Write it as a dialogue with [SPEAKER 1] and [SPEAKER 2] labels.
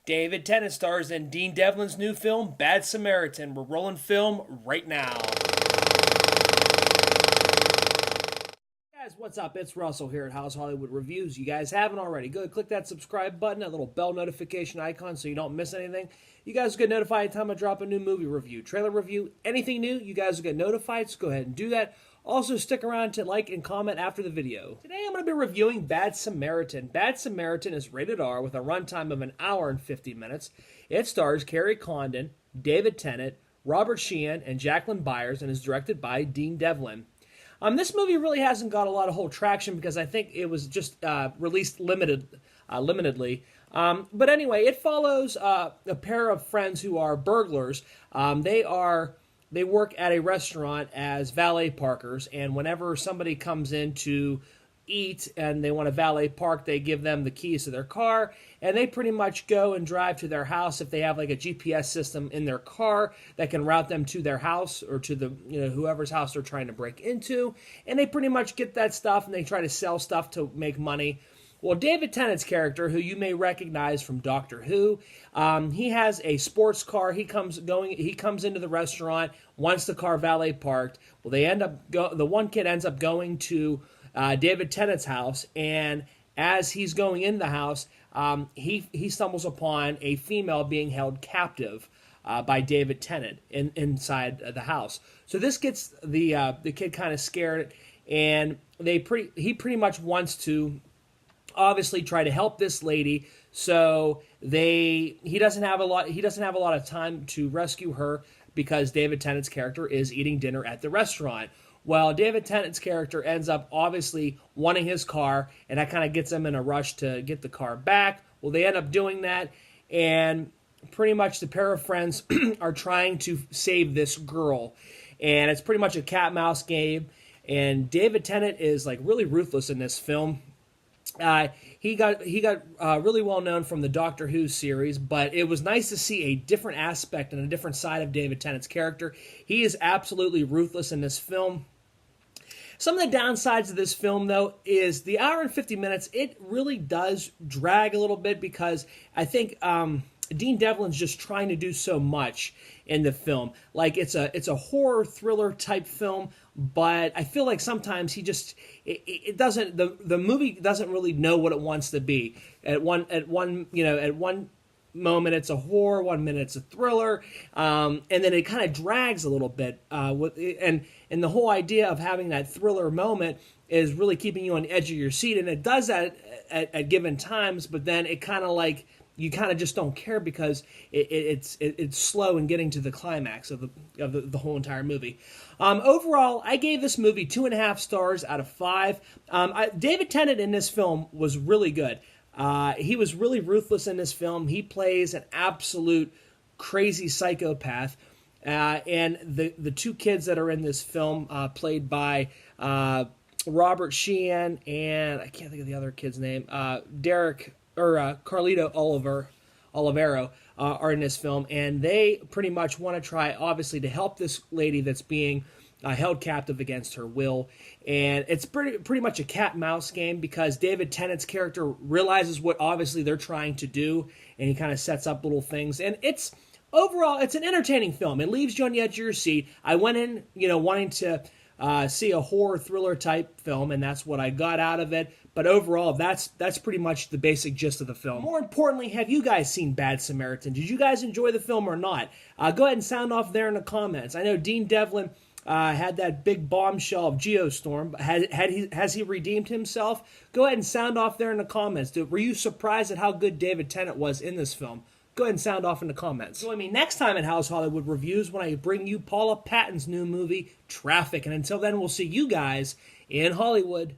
[SPEAKER 1] David Tennant stars in Dean Devlin's new film, Bad Samaritan. We're rolling film right now. Guys, what's up? It's Russell here at HHWoodReviews. You guys haven't already, go click that subscribe button, that little bell notification icon so you don't miss anything. You guys will get notified anytime I drop a new movie review, trailer review, anything new, you guys will get notified, so go ahead and do that. Also, stick around to like and comment after the video. Today I'm going to be reviewing Bad Samaritan. Bad Samaritan is rated R with a runtime of 1 hour and 50 minutes. It stars Kerry Condon, David Tennant, Robert Sheehan, and Jacqueline Byers, and is directed by Dean Devlin. This movie really hasn't got a lot of whole traction because I think it was just released limitedly. But anyway, it follows a pair of friends who are burglars. They work at a restaurant as valet parkers, and whenever somebody comes in to eat and they want to valet park, they give them the keys to their car, and they pretty much go and drive to their house if they have like a GPS system in their car that can route them to their house or to the whoever's house they're trying to break into, and they pretty much get that stuff and they try to sell stuff to make money. Well, David Tennant's character, who you may recognize from Doctor Who, he has a sports car. He comes into the restaurant, wants the car valet parked. Well, the one kid ends up going to David Tennant's house, and as he's going in the house, he stumbles upon a female being held captive by David Tennant inside the house. So this gets the kid kind of scared, and he pretty much wants to obviously try to help this lady. So he doesn't have a lot of time to rescue her because David Tennant's character is eating dinner at the restaurant. Well, David Tennant's character ends up obviously wanting his car, and that kind of gets him in a rush to get the car back. Well, they end up doing that, and pretty much the pair of friends are trying to save this girl, and it's pretty much a cat-mouse game. And David Tennant is like really ruthless in this film. He got really well known from the Doctor Who series, but it was nice to see a different aspect and a different side of David Tennant's character. He is absolutely ruthless in this film. Some of the downsides of this film, though, is the hour and 50 minutes, it really does drag a little bit because I think Dean Devlin's just trying to do so much in the film. Like, it's a horror thriller type film, but I feel like sometimes he just the movie doesn't really know what it wants to be. At one moment it's a horror, 1 minute it's a thriller, and then it kind of drags a little bit. And the whole idea of having that thriller moment is really keeping you on the edge of your seat, and it does that at given times. But then it kind of like you kind of just don't care because it's slow in getting to the climax of the whole entire movie. Overall, I gave this movie 2.5 stars out of 5. David Tennant in this film was really good. He was really ruthless in this film. He plays an absolute crazy psychopath. And the two kids that are in this film, played by Robert Sheehan and I can't think of the other kid's name, Carlito Olivero, are in this film, and they pretty much want to try, obviously, to help this lady that's being held captive against her will. And it's pretty much a cat-mouse game because David Tennant's character realizes what obviously they're trying to do, and he kind of sets up little things. And overall, it's an entertaining film. It leaves you on the edge of your seat. I went in, wanting to see a horror thriller type film, and that's what I got out of it. But overall, that's pretty much the basic gist of the film. More importantly, have you guys seen Bad Samaritan? Did you guys enjoy the film or not? Go ahead and sound off there in the comments. I know Dean Devlin had that big bombshell of Geostorm. Has he redeemed himself? Go ahead and sound off there in the comments. Were you surprised at how good David Tennant was in this film? Go ahead and sound off in the comments. Join me next time at House Hollywood Reviews when I bring you Paula Patton's new movie, Traffic. And until then, we'll see you guys in Hollywood.